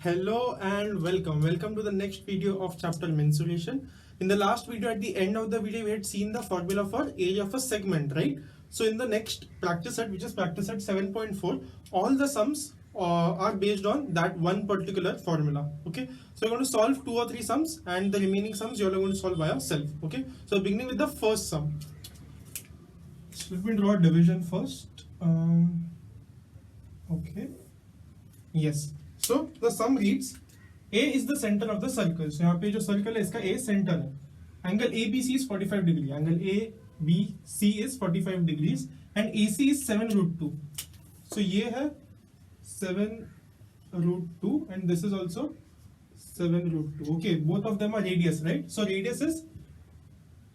Hello and welcome. Welcome to the next video of chapter mensuration. In the last video, at the end of the video, we had seen the formula for area of a segment, right? So in the next practice set, which is practice set 7.4, all the sums are based on that one particular formula. Okay, so you're going to solve 2 or 3 sums, and the remaining sums you're going to solve by yourself. Okay, so beginning with the first sum. So let me draw a division first. Okay. Yes. So the sum reads A is the center of the circle. So यहाँ पे जो circle है इसका A center है. Angle ABC is 45 degree. Angle ABC is 45 degrees and AC is 7√2. So ये है 7√2 and this is also 7√2. Okay, both of them are radius, right? So radius is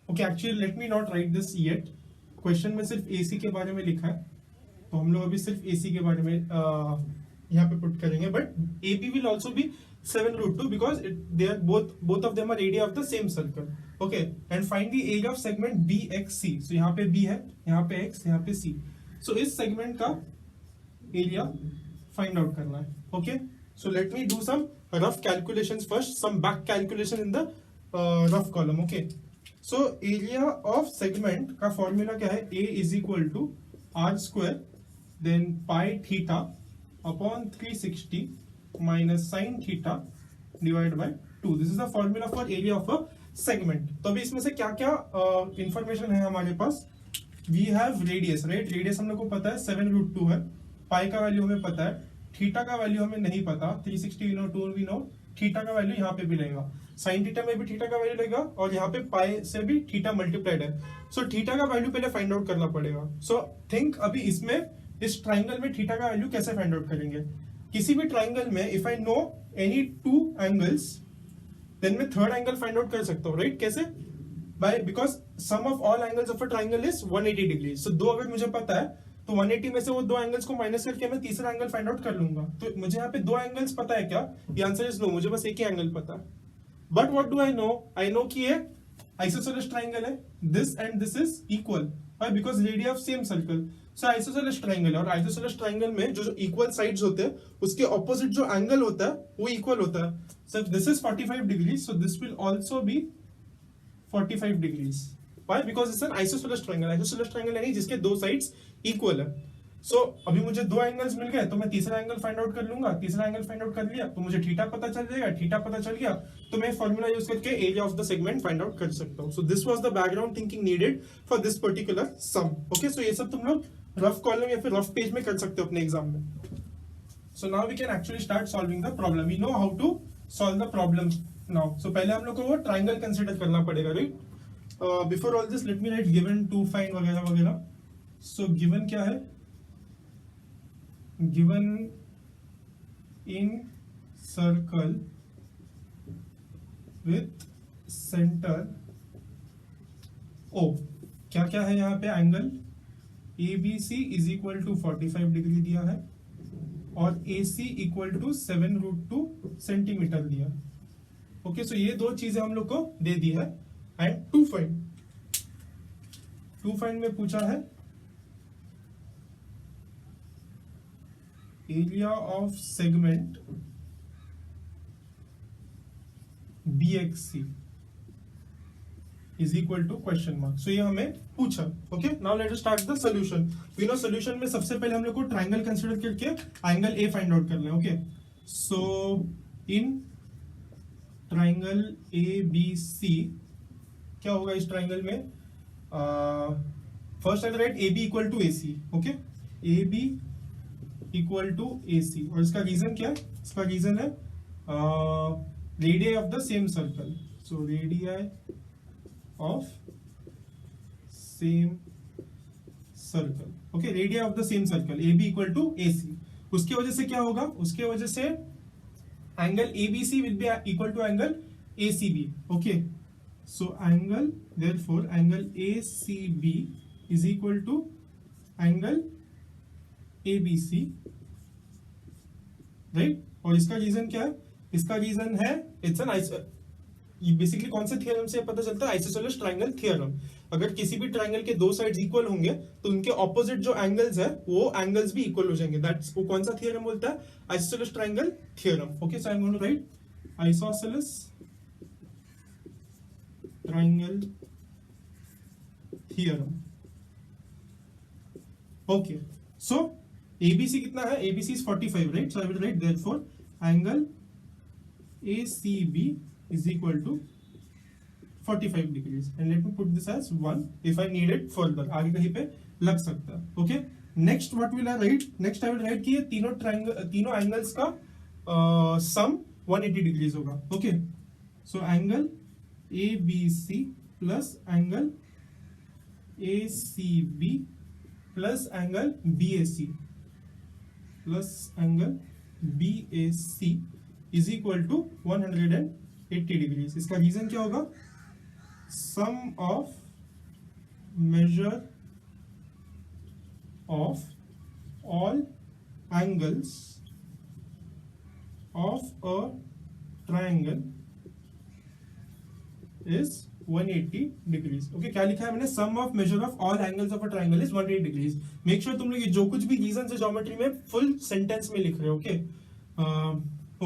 okay. Actually, let me not write this yet. Question में सिर्फ AC के बारे में लिखा है, तो हम लोग अभी सिर्फ AC के बारे में यहाँ पे पुट करेंगे. But AP will also be 7√2 because they are both of them are area of the same circle. Okay, and find the area of segment BXC. So यहाँ पे B है, यहाँ पे X, यहाँ पे C. So इस segment का area find out करना है. Okay, so let me do some rough calculations first, some back calculation in the rough column. Okay, so area of segment का formula क्या है? A is equal to R square then pi theta upon 360 minus sin theta divided by 2. This is the formula for area of a segment. तो अभी इसमें से क्या क्या information है हमारे पास? We have radius, right? Radius हम लोग को पता है 7√2 है. पाई का वैल्यू हमें पता है, थीटा का वैल्यू हमें नहीं पता. 360 we know, 2 we know. Theta का वैल्यू यहाँ पे भी लगेगा, साइन थीटा में भी थीटा का वैल्यू लगेगा और यहाँ पे पाई से भी थीटा मल्टीप्लाइड है. सो थीटा का वैल्यू पहले फाइंड आउट करना पड़ेगा. सो थिंक अभी इसमें इस ट्राइंगल में थीटा का वैल्यू कैसे फाइंड आउट करेंगे? किसी भी ट्राइंगल में if I know any 2 angles then मैं थर्ड एंगल फाइंड आउट कर सकता हूँ, राइट? कैसे? By because sum of all angles of a triangle is 180 degree. So दो अगर मुझे पता है तो 180 में से वो 2 एंगल्स को माइनस करके मैं तीसरा एंगल फाइंड आउट कर लूंगा. तो मुझे यहाँ पे 2 एंगल्स पता है क्या? ये आंसर इज नो. मुझे बस एक ही एंगल पता है. But what do I know? I know कि ये आइसोसेलेस ट्राइंगल है, this and this is equal. Why? Because radius of same circle. So isosceles triangle है और आइसोसेलेस ट्राइंगल में जो इक्वल साइड्स होते हैं उसके ऑपोजिट जो एंगल होता है वो इक्वल होता है. सो this is 45 degree, so this will also be 45 degrees. Why? Because it's an isosceles triangle. Isosceles triangle यानी जिसके दो साइड्स इक्वल है. सो अभी मुझे 2 एंगल्स मिल गए तो मैं तीसरा एंगल फाइंड आउट कर लूंगा. तीसरा एंगल फाइंड आउट कर लिया तो मुझे थीटा पता चल जाएगा. थीटा पता चल गया तो मैं फॉर्मूला यूज करके area of the segment find out कर सकता हूं. So this was the background thinking needed for this particular sum. Okay, so ये सब तुम लोग रफ कॉलम या फिर रफ पेज में कर सकते हो अपने एग्जाम में. So now we can actually start solving the problem. We know how to solve the problem now. So पहले हम लोग को वो ट्राइंगल कंसीडर करना पड़ेगा, right? Before all this let me write given, to find वगैरह वगैरह. सो गिवन क्या है? given in circle with center O. क्या क्या है यहाँ पे? Angle ABC is equal to 45 degree दिया है और AC इक्वल टू 7√2 सेंटीमीटर दिया. ओके, सो ये दो चीजें हम लोग को दे दी है. एंड टू फाइंड में पूछा है area of segment BXC is equal to question mark. So ये हमें पूछा. Okay, now let us start the solution. We know solution में सबसे पहले हम लोग को ट्राइंगल कंसीडर करके एंगल A फाइंड आउट करना है. Okay, so in triangle ABC क्या होगा? इस ट्राइंगल में first I write AB equal to AC. Okay, AB equal to AC. और इसका रीजन क्या है? इसका रीजन है radii of the same circle. So radii of same circle. Okay, radii of the same circle AB equal to AC. उसकी वजह से क्या होगा? उसके वजह से angle ABC will be equal to angle ACB. Okay, so angle therefore angle ACB is equal to angle ABC, right? और इसका रीजन क्या है? इसका रीजन है इट्स एन बेसिकली कौन से थ्योरम से पता चलता है? Isosceles triangle theorem. अगर किसी भी ट्रायंगल के दो साइड्स इक्वल होंगे तो उनके ऑपोजिट जो एंगल्स है वो एंगल्स भी इक्वल हो जाएंगे। दैट्स वो कौन सा थ्योरम बोलता है? Isosceles triangle theorem. Okay, so I am going to write isosceles triangle theorem. Okay, so ABC कितना है? ABC is 45, right? So I will write therefore angle ACB is equal to 45 degrees and let me put this as 1 if I need it further, आगे कहीं पे लग सकता है। Okay, next what will I write? Next I will write कि ये तीनों angles का सम 180 डिग्रीज होगा। Okay, so angle ABC plus angle ACB plus angle BAC plus angle BAC is equal to 180 degrees. इसका रीजन क्या होगा? Sum of measure of all angles of a triangle is 180 degrees. Okay, क्या लिखा है मैंने? Sum of measure of all angles of a triangle is 180 degrees. Make sure तुम लोग ये जो कुछ भी रीजन है ज्योमेट्री में फुल सेंटेंस में लिख रहे हो। Okay,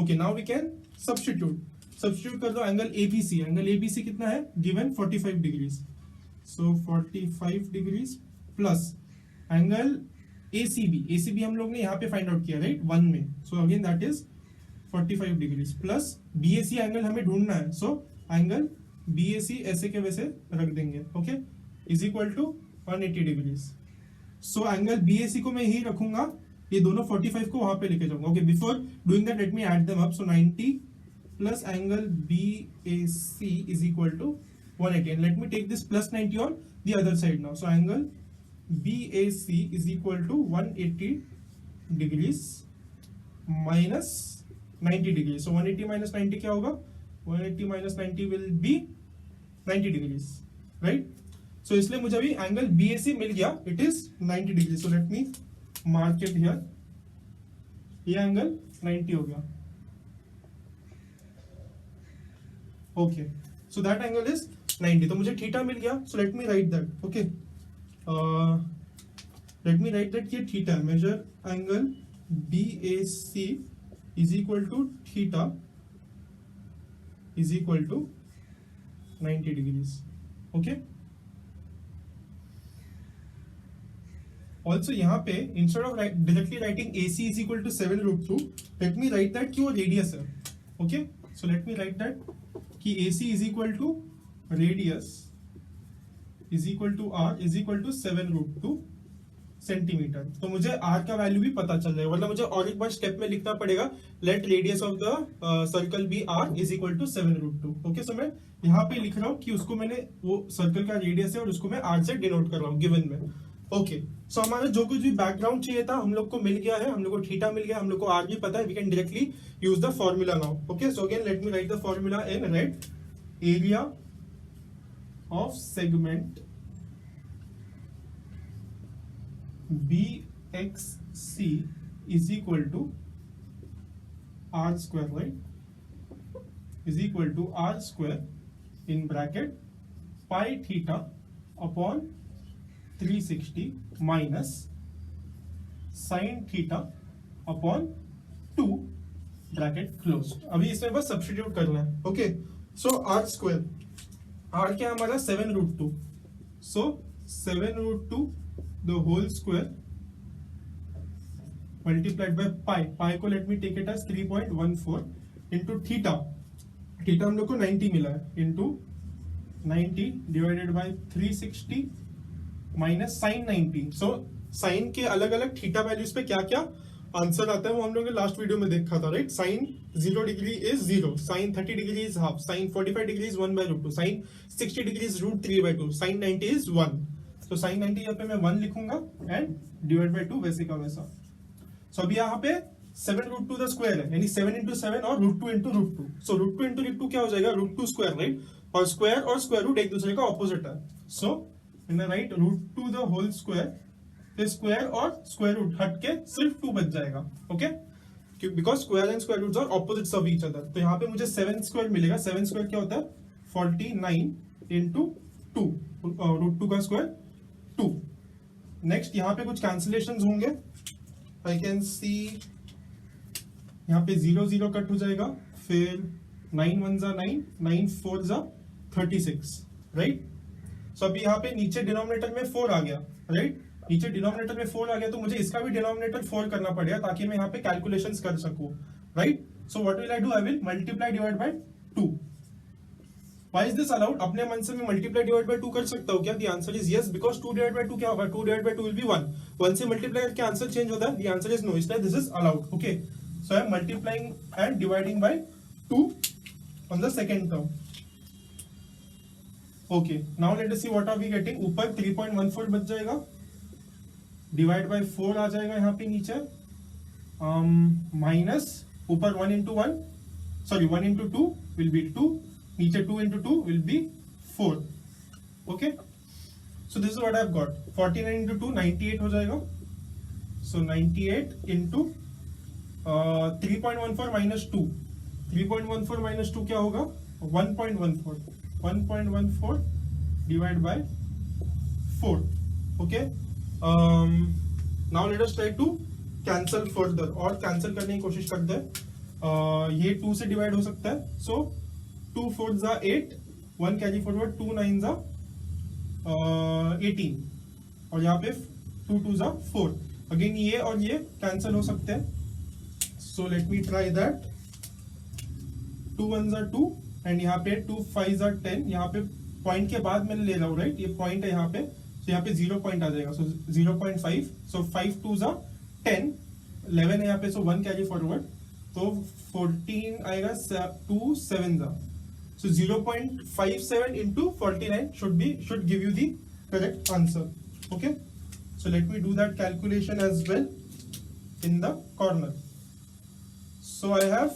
okay, now we can substitute कर दो एंगल ABC। एंगल ABC कितना है? Given 45 degrees. So 45 degrees plus angle ACB हम लोग ने यहाँ पे फाइंड आउट किया, राइट, 1 में। So again that is 45 degrees plus BAC angle हमें ढूंढना है। सो एंगल BAC ऐसे के वैसे रख देंगे। Okay, is equal to 180 degrees. So angle BAC को मैं यही रखूंगा, ये दोनों 45 को वहां पे लेके जाऊंगा। Okay, before doing that let me add them up. So 90 plus angle BAC is equal to 180 and let me take this plus 90 on the other side now. So angle BAC is equal to 180 degrees minus 90 degree. So 180 minus 90 क्या होगा? 180 minus 90 will be 90 degrees, right? So इसलिए मुझे अभी angle BAC मिल गया, it is 90 degree. So let me mark it here, ये angle 90 हो गया। Okay, so that angle is 90। तो मुझे थीटा मिल गया। So let me write that. Okay, let me write that ये theta, measure angle BAC is equal to theta is equal to 90 degrees. Okay, also यहाँ पे instead of directly writing AC is equal to 7√2, let me write that कि वो radius है। Okay, so let me write that कि AC is equal to radius is equal to R is equal to 7√2 centimetre. तो मुझे R का value भी पता चल जाएगा, मतलब मुझे और एक बार स्टेप में लिखना पड़ेगा, let radius of the circle be R is equal to 7√2। Okay, so मैं यहाँ पे लिख रहा हूँ कि उसको मैंने वो सर्कल का रेडियस है और उसको मैं R से डिनोट कर रहा हूँ गिवन में। ओके, सो हमारा जो कुछ भी बैकग्राउंड चाहिए था हम लोग को मिल गया है, हम लोग को थीटा मिल गया, हम लोग को R भी पता है, we can directly use the formula now. Okay, so again let me write the formula in red. Area of segment BXC is equal to R square, right? Is equal to R square in bracket pi theta upon 360 minus sin theta upon 2 bracket closed। अभी इसमें बस substitute करना है। Okay, सो R square, R क्या हमारा 7√2, सो 7√2 the whole square multiplied by pi को let me take it as 3.14 into theta हम लोग को 90 मिला है into 90 divided by 360 minus sin 90। so sin के अलग अलग थीटा वैल्यूज पे क्या क्या आंसर आता है वो हम लोग ने लास्ट वीडियो में देखा था, right? sin 0 degree is 0, sin 30 degree is half, sin 45 degree is 1/√2, sin 60 degree is √3/2, sin 90 is 1। तो साइन 90 यहाँ पे मैं 1 लिखूंगा एंड डिवाइड बाय 2 वैसे का वैसा। सो अभी यहाँ पे 7√2 द स्क्वायर है, यानी 7 into 7 और √2 into √2। सो √2 into √2 क्या हो जाएगा? √2 स्क्वायर, राइट? और स्क्वायर रूट एक दूसरे का ऑपोजिट है। So in right √2 the whole square, square और स्क्वायर रूट हट के सिर्फ 2 बच जाएगा। Okay, because square and square roots are opposites of each other. तो यहाँ पे मुझे 7 स्क्वायर मिलेगा। 7 स्क्वायर क्या होता है? 49 इंटू 2, रूट 2 का स्क्वायर 2। नेक्स्ट यहाँ पे कुछ कैंसिलेशन होंगे, आई कैन सी यहाँ पे 0 0 कट हो जाएगा, फिर 9 1 जा 9, 9 4 जा 36, राइट। सो अभी यहाँ पे नीचे डिनोमिनेटर में 4 आ गया, राइट, नीचे डिनोमिनेटर में 4 आ गया, तो मुझे इसका भी डिनोमिनेटर 4 करना पड़ेगा ताकि मैं यहाँ पे कैलकुलेशंस कर सकूं, right. So what will I do, I will multiply divide by 2। Why is this allowed? अपने मन से मैं मल्टीप्लाई डिवाइड बाय 2 कर सकता हूँ क्या? The answer is yes, because 2 divide by 2 क्या होगा? 2 डिवाइड बाय 2 विल बी 1, 1 से मल्टीप्लाई करके आंसर चेंज होता है? द आंसर इज नो, इसलिए this is allowed, okay. So I am multiplying and dividing by 2 on the second term, okay. Now let us see what are we getting. ऊपर 3.14 बच जाएगा, divide by 4 आ जाएगा यहाँ पे नीचे, माइनस ऊपर 1 into 1, sorry 1 into 2 will be 2, नीचे 2 into 2 will be 4, okay. So this is what I have got, 49 into 2 98 हो जाएगा, सो 98 इंटू 3.14 माइनस 2, 3.14 माइनस 2 क्या होगा? 1.14, 1.14 divide by 4, okay. Now let us try to cancel further, और cancel करने की कोशिश करते हैं। ये 2 से डिवाइड हो सकता है, सो 2 4 जा 8, 1 कैरी फॉरवर्ड, 2 9 जा 18, और यहाँ पे 2 2 जा 4। अगेन ये और ये कैंसल हो सकते हैं, सो लेट मी ट्राई दैट। 2 1 जा 2, एंड यहाँ पे 2 5 जा 10, यहाँ पे पॉइंट के बाद मैंने ले रहा हूँ, राइट, ये पॉइंट है यहाँ पे, तो यहाँ पे 0 पॉइंट आ जाएगा, सो 0.5, सो 5 2 जा 10, 11 है यहाँ पे, सो 1 कैरी फॉरवर्ड, तो 14 आएगा, 2 7 जा, so 0.57 into 49 should give you the correct answer, okay. So let me do that calculation as well in the corner. So I have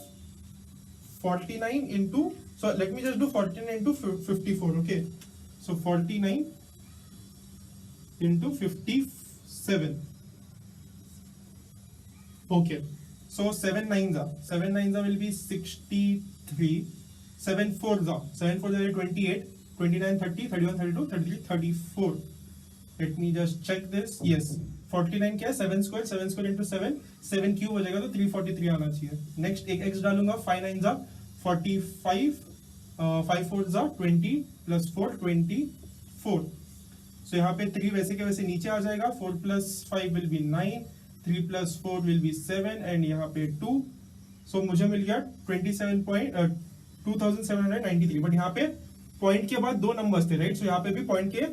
49 into, so let me just do 49 into 54, okay. So 49 into 57, okay. So 7 9 will be 63, 7 4 is 28, 29 30, 31 32, 33 34. Let me just check this. Yes, 49 क्या है? 7 square into 7, 7 cube हो जाएगा, तो 343 आना चाहिए। Next एक x डालूंगा, 5 9 जा 45, 5 4 जा 20 प्लस 4 24। सो यहाँ पे 3 वैसे के वैसे नीचे आ जाएगा, 4 plus 5 will be 9, 3 plus 4 will be 7, and यहाँ पे 2। सो मुझे मिल गया 2793, बट यहाँ पे पॉइंट के बाद 2 नंबर्स थे, राइट। सो यहाँ पे भी पॉइंट के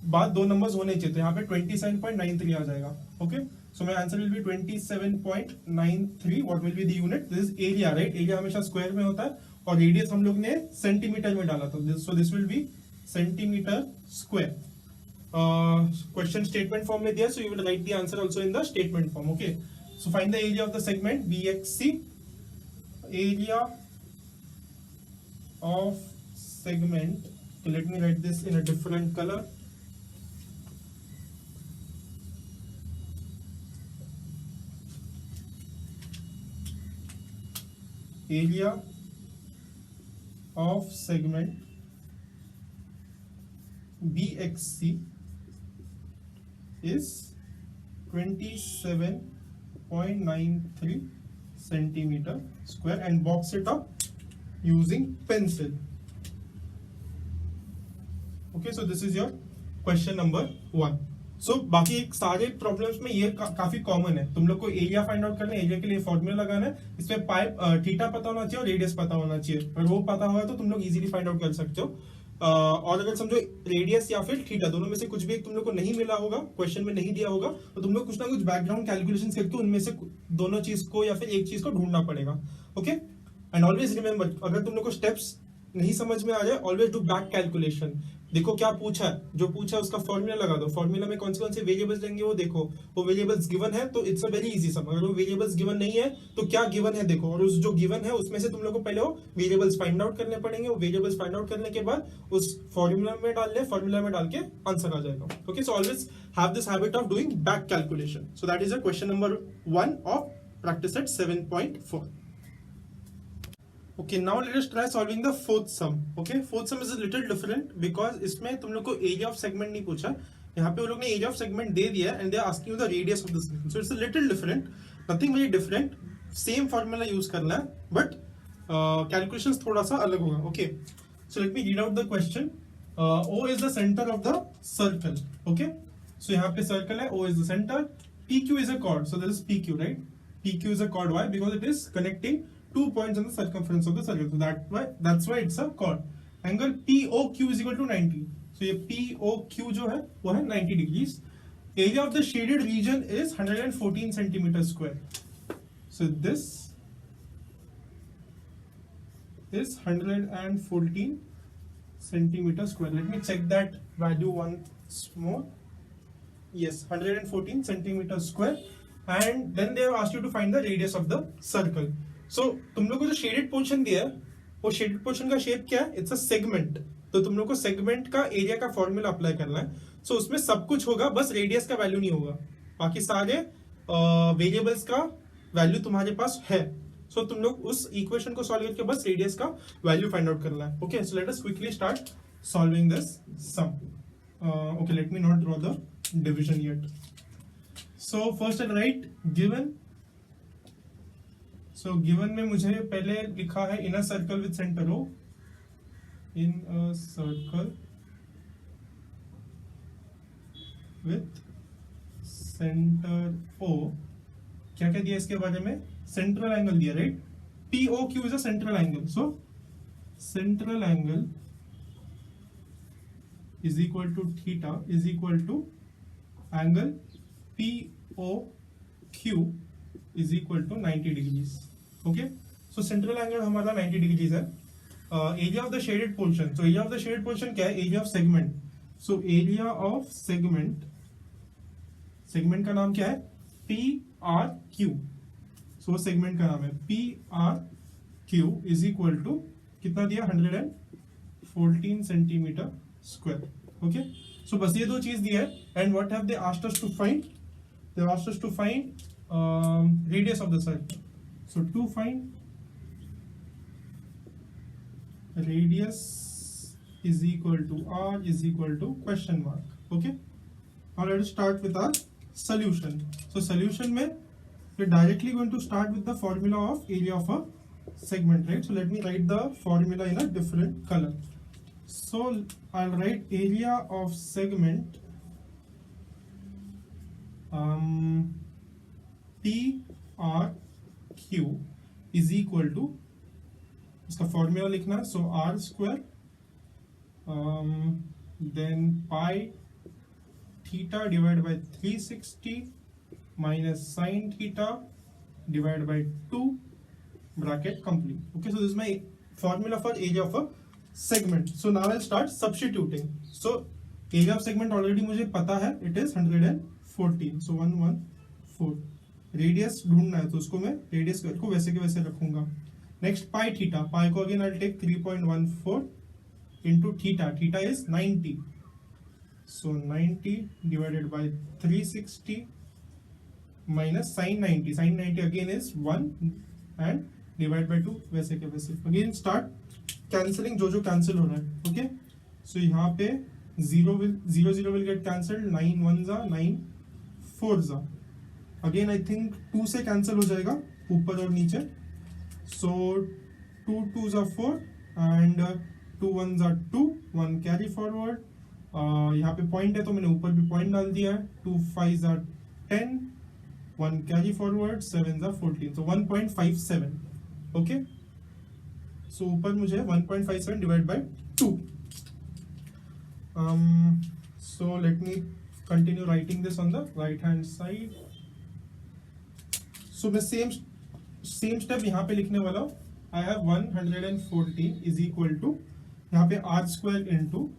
बाद 2 नंबर्स होने चाहिए, तो यहाँ पे 27.93 आ जाएगा, okay. So my answer will be 27.93। What will be the unit? This is area, right. Area हमेशा स्क्वायर में होता है, और रेडियस हम लोग ने सेंटीमीटर में डाला था, so this will be centimetre square. Question statement form में दिया, so you will write the answer also in the statement form, okay. So find the area of the segment BXC, area of segment, so let me write this in a different color. Area of segment BXC is 27.93 centimeter square, and box it up using pencil, okay. So this is your question number 1. So बाकी सारे problems में ये काफी common है। तुम लोग को area find out करना है, एरिया के लिए फॉर्मूला लगाना है, इसमें पाइप थीटा पता होना चाहिए और रेडियस पता होना चाहिए, और वो पता होगा तो तुम लोग इजीली फाइंड आउट कर सकते हो। और अगर समझो रेडियस या फिर थीटा दोनों में से कुछ भी एक तुम लोग को नहीं मिला होगा, क्वेश्चन में नहीं दिया होगा, तो तुम लोग कुछ ना कुछ बैकग्राउंड कैलकुलेशंस करके उनमें से दोनों चीज को या फिर एक चीज को ढूंढना पड़ेगा, ओके। एंड ऑलवेज रिमेंबर, अगर तुम लोग को स्टेप्स नहीं समझ में आ जाए, ऑलवेज डू बैक कैलकुलेशन। देखो क्या पूछा है, जो पूछा है उसका फॉर्मूला लगा दो, फॉर्मूला में कौन से वेरिएबल्स लेंगे वो देखो, वो वेरिएबल्स गिवन है तो इट्स अ वेरी इजी सम। अगर वो वेरिएबल्स गिवन नहीं है तो क्या गिवन है देखो, और उस जो गिवन है उसमें से तुम लोग को पहले वो वेरिएबल्स फाइंड आउट करने पड़ेंगे। वो वेरिएबल्स फाइंड आउट करने के बाद उस फॉर्मूला में डाल ले, फॉर्मूला में डाल के आंसर आ जाएगा, okay. So always have this habit of doing back calculation. So that is a question number 1 of practice set 7.4। Okay, now let us try solving the fourth sum. Okay, fourth sum is a little different because इसमें तुम लोग को area of segment नहीं पूछा. यहाँ पे वो लोग ने area of segment दे दिया and they are asking you the radius of the segment. So it's a little different, nothing very different. Same formula use करना है, but calculations थोड़ा सा अलग होगा. Okay, so let me read out the question. O is the center of the circle. Okay, so यहाँ पे circle है, O is the center. PQ is a chord, so this is PQ, right? PQ is a chord. Why? Because it is connecting two points on the circumference of the circle. So that's why it's a chord. Angle POQ is equal to 90. So ये POQ जो है वो है 90 degrees. Area of the shaded region is 114 centimeters square. So this is 114 centimeters square. Let me check that value once more. Yes, 114 centimeters square. And then they have asked you to find the radius of the circle. So तुम लोग को जो shaded portion दिया है वो shaded portion का shape क्या है? It's a segment. तो तुम लोग को सेगमेंट का एरिया का फॉर्मूला अप्लाई करना है. सो उसमें सब कुछ होगा, बस रेडियस का वैल्यू नहीं होगा. बाकी सारे वेरिएबल्स का वैल्यू तुम्हारे पास है. सो तुम लोग उस इक्वेशन को सॉल्व करके बस रेडियस का वैल्यू फाइंड आउट करना है. Okay, so let us quickly start solving this sum. Okay, let me not draw the division yet. So first I'll write given. So given में मुझे पहले लिखा है in a circle with center O. In a circle with center O. क्या क्या दिया इसके बारे में? Central angle दिया, right? POQ is a central angle. So central angle is equal to theta is equal to angle POQ is equal to 90 degrees. Okay, so central angle हमारा 90 degrees है. Area of the shaded portion. So area of the shaded portion क्या है? Area of segment. So area of segment. segment का नाम क्या है? PRQ. So segment का नाम है PRQ is equal to कितना दिया? 114 centimeter square. Okay, so बस ये दो चीज दिया है. And what have they asked us to find? They asked us to find radius of the circle. So to find radius is equal to R is equal to question mark. Okay, now let us start with our solution. So solution में we're directly going to start with the formula of area of a segment, right? So let me write the formula in a different color. So I'll write area of segment PRQ is equal to, इसका formula लिखना है. So r square then pi theta divide by 360 minus sine theta divide by 2 bracket complete. Okay, so this is my formula for area of a segment. So now I'll start substituting. So area of segment already मुझे पता है, it is 114. So 114. Radius ढूंढना है तो उसको मैं radius को वैसे के वैसे रखूंगा. नेक्स्ट पाई थीटा, पाई को again I'll take 3.14 into theta. Theta is 90. So 90 divided by 360 minus sin 90. Sin 90 again is 1 and divide by 2 वैसे के वैसे. Again start कैंसिलिंग जो कैंसिल हो रहा है. ओके, सो यहाँ पे 0 will get cancelled. 9 1s are 9 4s are. Again I think 2 से कैंसिल हो जाएगा ऊपर और नीचे. सो 2 2s are 4 and 2 1s are 2. 1 carry forward. यहाँ पे पॉइंट है तो मैंने ऊपर भी पॉइंट डाल दिया है. 2 5s are 10. 1 carry forward. 7s are 14. So 1.57. Okay, so ऊपर मुझे 1.57 divide by 2. So let me continue writing this on the right hand side. So मैं same step यहाँ पे लिखने वाला हूँ. I have 114 is equal to यहाँ पे r square into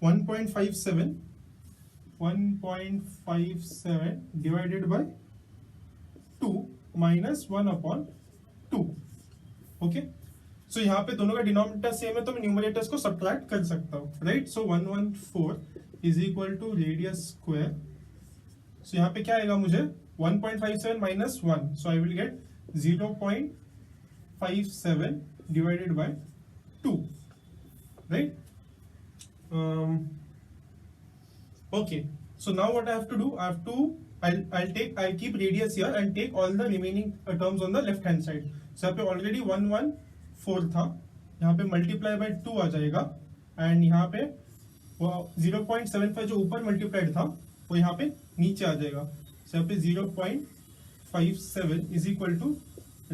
1.57 divided by 2 minus 1 upon 2. Okay, सो यहाँ पे दोनों का डिनोमिनेटर सेम है तो मैं न्यूमरेटर्स को सब्ट्रैक्ट कर सकता हूँ, right? So 114 is equal to radius square. So यहाँ पे क्या आएगा मुझे 1.57 minus 1. So I will get 0.57 divided by 2, right? Okay, so now what I have to do, I'll keep radius here and take all the remaining terms on the left hand side. So यहाँ पे already 114 था, यहाँ पे multiply by 2 आ जाएगा, and यहाँ पे 0.75 जो ऊपर multiplied था वो यहाँ पे नीचे आ जाएगा. So यहाँ पे 0.57 is equal to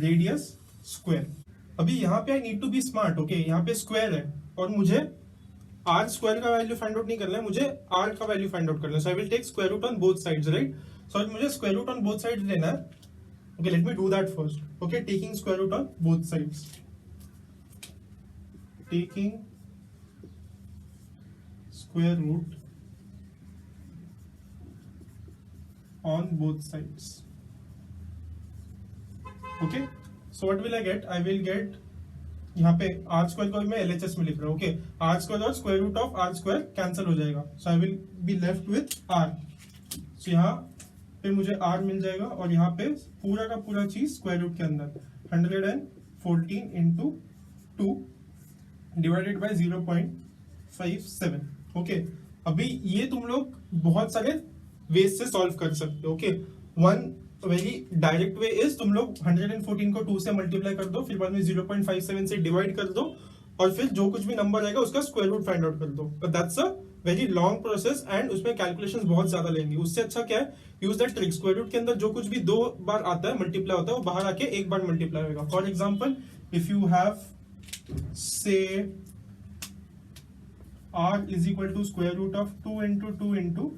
radius square. अभी यहाँ पे I need to be smart, okay? यहाँ पे square है और मुझे r स्क्वायर का वैल्यू फाइंड आउट नहीं करना है, मुझे r का वैल्यू फाइंड आउट करना है. So I will take square root on both sides, right? So मुझे square root on both sides लेना है. Okay, let me do that first. Okay, taking square root on both sides, taking square root on both sides. Okay, so what will I get? I will get यहाँ पे are square को मैं LHS में लिख रहा हूँ. Okay, r square और square root of r square cancel हो जाएगा. So I will be left with r. So यहाँ पे मुझे आर मिल जाएगा और यहाँ पे पूरा का पूरा चीज स्क्वायर रूट के अंदर 114 इंटू 2 डिवाइडेड बाय 0.57. ओके, अभी ये तुम लोग बहुत सारे वेज से सॉल्व कर सकते हो. Okay, one very direct way is तुम लोग 114 को 2 से मल्टीप्लाई कर दो, फिर बाद में 0.57 से डिवाइड कर दो और फिर जो कुछ भी नंबर आएगा उसका स्क्वायर रूट फाइंड आउट कर दो. But that's a very long process and उसमें कैलकुलेशंस बहुत ज्यादा लेंगे. उससे अच्छा क्या है, use that trick. Square root के अंदर जो कुछ भी 2 बार आता है मल्टीप्लाई होता है वो बाहर आके एक बार मल्टीप्लाई होगा. For example, if you have say r is equal to square root of 2 into 2 into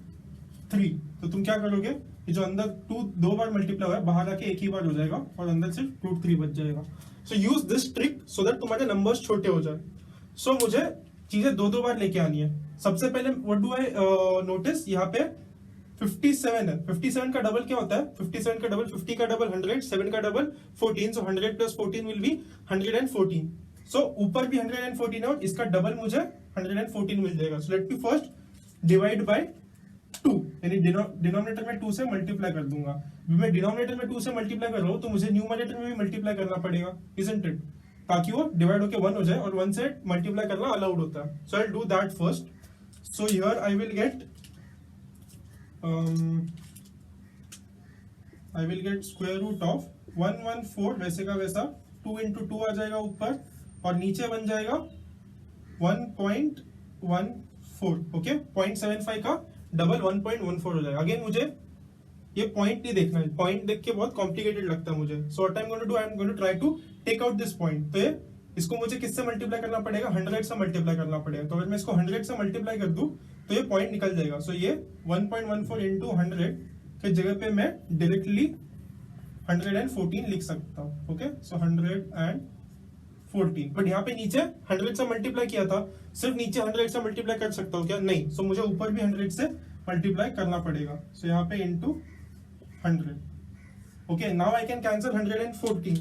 3, तो तुम क्या करोगे, जो अंदर 2 बार मल्टीप्लाई हुआ है बाहर आके एक ही बार हो जाएगा और अंदर सिर्फ रूट 3 बच जाएगा. So use this trick so that तुम्हारे नंबर्स छोटे हो जाए. सो मुझे चीजें 2 बार लेके आनी है. सबसे पहले व्हाट डू आई नोटिस, यहाँ पे 57 है. 57 का डबल क्या होता है? 57 का डबल 50 का डबल 100, 7 का double 14. So 100 plus 14 will be 114. सो ऊपर भी 114 है और इसका डबल मुझे 114 मिल जाएगा. सो let me first divide by 2, यानी डिनोमिनेटर में 2 से मल्टीप्लाई कर दूंगा. मैं डिनोमिनेटर में 2 से मल्टीप्लाई कर रहा हूं तो मुझे न्यूमरेटर में भी मल्टीप्लाई करना पड़ेगा, इजंट इट? ताकि वो डिवाइड होके 1 हो जाए और 1 से मल्टीप्लाई करना अलाउड होता है. So I will do that first. So here I will get square root of 114 वैसे का वैसा 2 इंटू 2 आ जाएगा ऊपर और नीचे बन जाएगा 1.14. ओके, 0.75 का डबल 1.14 हो जाएगा. अगेन मुझे ये पॉइंट नहीं देखना है, पॉइंट देख के बहुत कॉम्प्लिकेटेड लगता है मुझे. So what I am going to do, I am going to try to take out this point. तो इसको मुझे किससे मल्टीप्लाई करना पड़ेगा? 100 से मल्टीप्लाई करना पड़ेगा. तो अगर मैं इसको 100 से मल्टीप्लाई कर दूं तो ये पॉइंट निकल जाएगा. सो ये 1.14 इंटू 100 के जगह पे मैं डायरेक्टली 114 लिख सकता हूँ. Okay, so 114. बट यहाँ पे नीचे 100 से मल्टीप्लाई किया था, सिर्फ नीचे 100 से मल्टीप्लाई कर सकता हूँ क्या? नहीं. सो मुझे ऊपर भी 100 से मल्टीप्लाई करना पड़ेगा. सो यहाँ पे into 100. Okay, now I can cancel 114.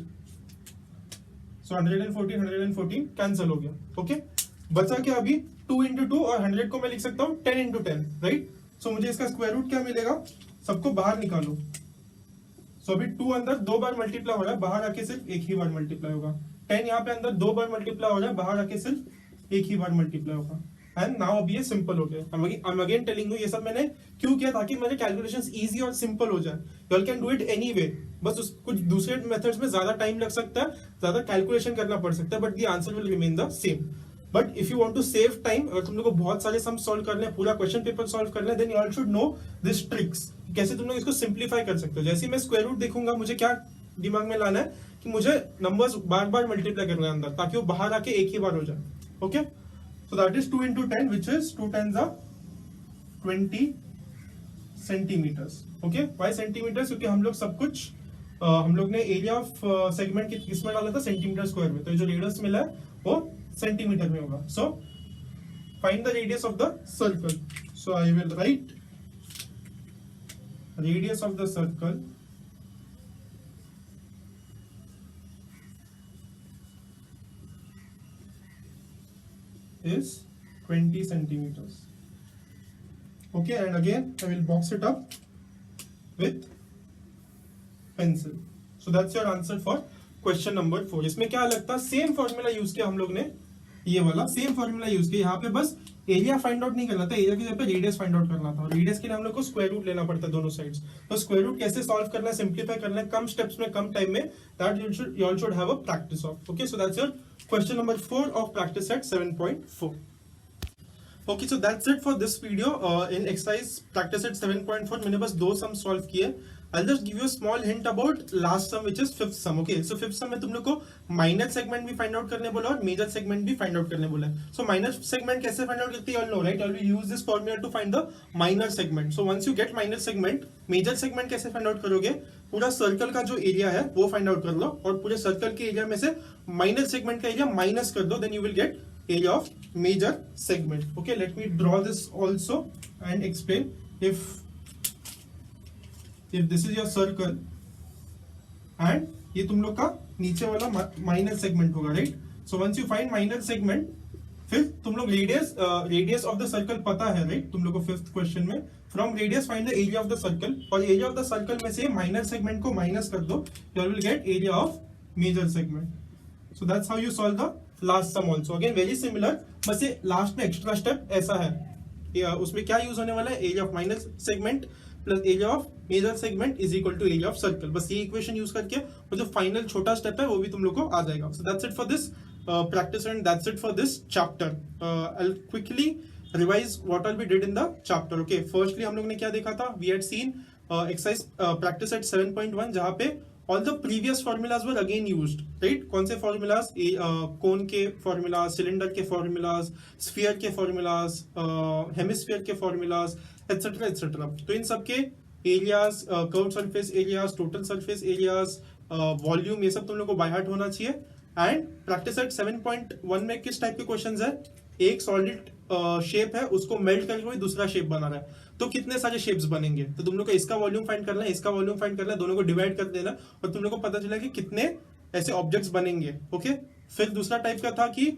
So 114 cancel हो गया. ओके, बचा क्या अभी? 2 इंटू 2 और 100 को मैं लिख सकता हूँ 10 इंटू 10, राइट? सो मुझे इसका स्क्वायर रूट क्या मिलेगा? सबको बाहर निकालो. सो अभी 2 अंदर 2 बार मल्टीप्लाई हो रहा है, बाहर आके सिर्फ एक ही बार मल्टीप्लाई होगा. 10 यहाँ पे अंदर 2 बार मल्टीप्लाई हो रहा है, बाहर आके सिर्फ एक ही बार मल्टीप्लाई होगा. एंड नाउ अभी ये सिंपल हो गया. I am again telling you, ये सब मैंने क्यों किया? ताकि मेरे कैलकुलेशंस इजी और सिंपल हो जाए. You can do it anyway. बस कुछ दूसरे मेथड्स में ज्यादा टाइम लग सकता है, ज्यादा कैलकुलेशन करना पड़ सकता है, but the answer will remain the same. But if you want to save time, अगर तुम लोग को बहुत सारे सम सॉल्व करने हैं, पूरा क्वेश्चन पेपर सॉल्व करना है, then you all should know this tricks. कैसे तुम लोग इसको सिंप्लीफाई कर सकते हो. जैसे मैं स्क्वायर रूट देखूंगा, मुझे क्या दिमाग में लाना है कि मुझे नंबर्स बार बार मल्टीप्लाई करना है अंदर, ताकि वो बाहर आके एक ही बार हो जाए. Okay, so that is 2 into 10, which is 2 10s are 20 centimeters. Okay, why centimeters? क्योंकि हम लोग सब कुछ हम लोग ने एरिया ऑफ सेगमेंट किसमें डाला था? सेंटीमीटर स्क्वायर में. तो जो रेडियस मिला है वो सेंटीमीटर में होगा. So find the radius of the circle. So I will right radius of the circle is 20 centimeters. Okay, and again I will box it up with pencil. So that's your answer for question number 4। इसमें क्या लगता है, same formula use किया हम लोग ने, ये वाला सेम फॉर्मूला यूज किया। यहाँ पे बस एरिया फाइंड आउट नहीं करना था, एरिया की जगह पे रेडियस फाइंड आउट करना था। रेडियस के लिए हम लोग को स्क्वायर रूट लेना पड़ता है दोनों साइड्स। तो स्क्वायर रूट कैसे सॉल्व करना है, सिंप्लीफाई करना है कम स्टेप्स में कम टाइम में, that you all should have a practice of. Okay, so that's your question number 4 of practice set 7.4। Okay, so that's it for this video in exercise practice set 7.4। मैंने बस 2 sum solve किए। I'll just give you a small hint about last sum, which is fifth sum. Okay, so fifth sum में तुम लोग को minor segment भी find out करने बोला और major segment भी find out करने बोला है। So minor segment कैसे find out करते हैं, you all know, right? I will use this formula to find the minor segment. So once you get minor segment, major segment कैसे find out करोगे, पूरा circle का जो एरिया है वो फाइंड आउट कर लो और पूरे सर्कल के एरिया में से माइनर सेगमेंट का एरिया माइनस कर दो, then you will get area of major segment. Okay, let me draw this also and explain. if this is your circle and ये तुम लोग का नीचे वाला माइनर सेगमेंट होगा, right? So once you find minor segment, फिर तुम लोग रेडियस ऑफ द सर्कल पता है, राइट? तुम लोग को फिफ्थ क्वेश्चन में from radius find the area of the circle, और एरिया ऑफ द सर्कल में से माइनर सेगमेंट को माइनस कर दो, you will get area of major segment. So that's how you solve the last sum also. Again very similar, बस ये last में extra step ऐसा है, उसमें क्या यूज होने वाला है, area of minor segment plus area of major segment is equal to area of circle. बस ये इक्वेशन यूज करके और जो फाइनल छोटा स्टेप है वो भी तुम लोग को आ जाएगा। So that's it for this practice and that's it for this chapter. I'll quickly revise what all we did in the chapter. Okay, firstly हम लोग ने क्या देखा था, we had seen exercise practice at 7.1 जहाँ पे all the previous formulas were again used, right? कौन से formulas, कोन के formulas, cylinder के formulas, sphere के formulas, hemisphere के formulas, etc etc. तो इन सब के areas, curved surface areas, total surface areas, volume, ये सब तुम लोग को by heart होना चाहिए। एंड प्रैक्टिस सेट 7.1 में किस टाइप के क्वेश्चंस है, एक सॉलिड शेप है उसको मेल्ट करके कोई दूसरा शेप बना रहा है, तो कितने सारे शेप्स बनेंगे, तो तुम लोग को इसका वॉल्यूम फाइंड करना है, इसका वॉल्यूम फाइंड करना है, दोनों को डिवाइड कर देना और तुम लोग को पता चला कि कितने ऐसे ऑब्जेक्ट्स बनेंगे। ओके, फिर दूसरा टाइप का था कि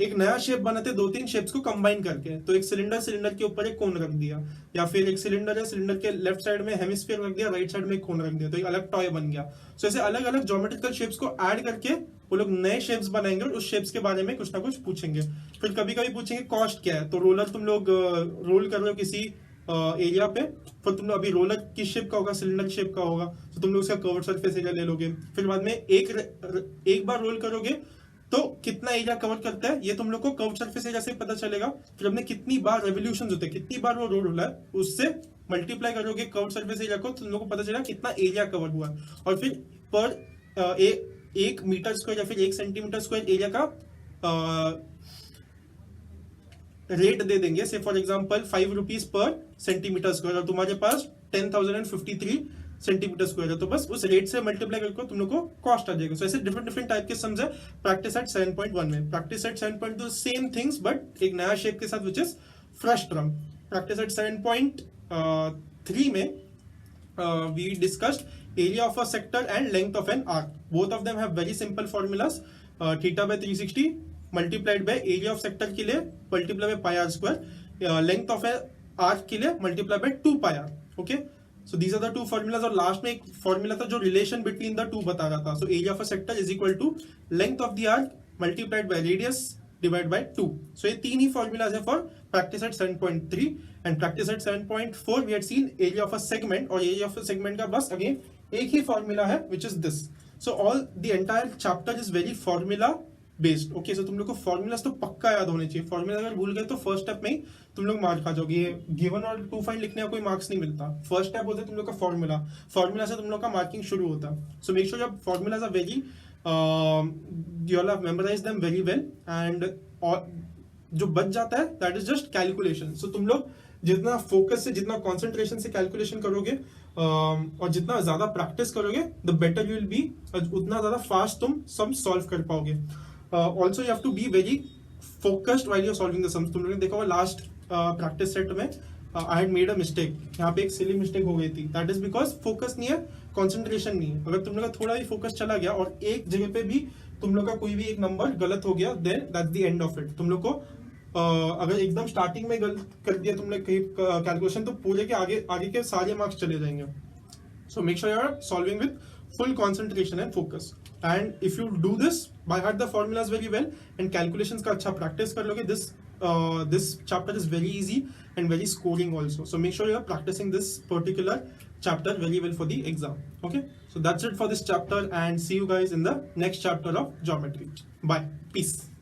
एक नया शेप बनाते 2-3 शेप्स को कंबाइन करके, तो एक सिलेंडर के ऊपर एक कोन रख दिया, या फिर एक सिलेंडर है, सिलेंडर के लेफ्ट साइड में हेमिस्फीयर रख दिया, राइट साइड में एक कोन रख दिया, तो एक अलग टॉय बन गया। सो ऐसे अलग अलग ज्योमेट्रिकल शेप्स को ऐड करके वो लोग नए शेप्स बनाएंगे और उस शेप्स के बारे में कुछ ना कुछ पूछेंगे। फिर कभी कभी पूछेंगे कॉस्ट क्या है, तो रोलर तुम लोग रोल कर रहे हो किसी एरिया पे, फिर तुम लोग अभी रोलर किस शेप का होगा, सिलेंडर शेप का होगा, तो तुम लोग उसका कर्व्ड सरफेस एरिया ले लोगे। फिर बाद में एक बार रोल करोगे तो कितना एरिया कवर करता है ये तुम लोग को कर्व्ड सरफेस एरिया से पता चलेगा। फिर हमने कितनी बार रेवोल्यूशंस होते हैं, कितनी बार वो रोल होला है, उससे मल्टीप्लाई करोगे कर्व्ड सरफेस एरिया को, तुम लोग को पता चलेगा कितना एरिया कवर हुआ है। और फिर पर एक मीटर स्क्वायर या फिर 1 सेंटीमीटर स्क्वायर एरिया का रेट दे देंगे, से for example 5 rupees per centimetre square, और तुम्हारे पास 10,053 सेंटीमीटर स्क्वायर है, तो बस उस रेट से मल्टीप्लाई करके तुम लोग को कॉस्ट आ जाएगा। सो ऐसे डिफरेंट टाइप के सम्स है प्रैक्टिस एट 7.1 में। Practice eight 7.2 same things but एक नया शेप के साथ, which is frustum. Practice eight 7.3 में we discussed area of a sector and length of an arc. Both of them have very simple formulas. Theta by 360 multiplied by area of sector के लिए multiply by pi r square, length of an arc के लिए multiply by 2 pi r. Okay, so these are the two formulas. और last में एक formula था जो relation between the two बता रहा था. So area of a sector is equal to length of the arc multiplied by radius divided by 2. So ये तीन ही formulas है for practice at 7.3 and practice at 7.4 we had seen area of a segment, और area of a segment का बस again एक ही formula है which is this. So all the entire chapter is very formula based. Okay, so तुम लोग को formulas तो पक्का याद होने चाहिए। formula अगर भूल गए तो फर्स्ट स्टेप में ही तुम लोग मार्क खा जाओगे। ये गिवन और टू फाइंड लिखने का कोई मार्क्स नहीं मिलता। फर्स्ट स्टेप होता है तुम लोग का फॉर्मूला से तुम लोग का मार्किंग शुरू होता है। So make sure your formulas are very you all have memorized them very well, and जो बच जाता है that is just calculation. So तुम लोग जितना फोकस से, जितना कंसंट्रेशन से कैलकुलेशन करोगे और जितना ज्यादा प्रैक्टिस करोगे the better you will be, उतना ज्यादा फास्ट तुम सम सॉल्व कर पाओगे। Also you have to be very focused while you're solving the sums. तुम लोगों ने देखा होगा लास्ट प्रैक्टिस सेट में I had made a mistake. यहाँ पे एक सिली मिस्टेक हो गई थी। That is because फोकस नहीं है, कंसंट्रेशन नहीं है। अगर तुम लोग का थोड़ा भी फोकस चला गया और एक जगह पे भी तुम लोग का कोई भी एक नंबर गलत हो गया, then that's the end of it. तुम लोग को अगर एकदम स्टार्टिंग में गलत कर दिया तुमने कहीं कैलकुलेशन, तो पूरे के आगे के सारे मार्क्स चले जाएंगे। So make sure you are solving with full concentration and focus. And if you do this by heart the formulas very well and calculations का अच्छा practice कर लोगे, this chapter is very easy and very scoring also. So make sure you are practicing this particular chapter very well for the exam. Okay, so that's it for this chapter, and see you guys in the next chapter of geometry. Bye, peace.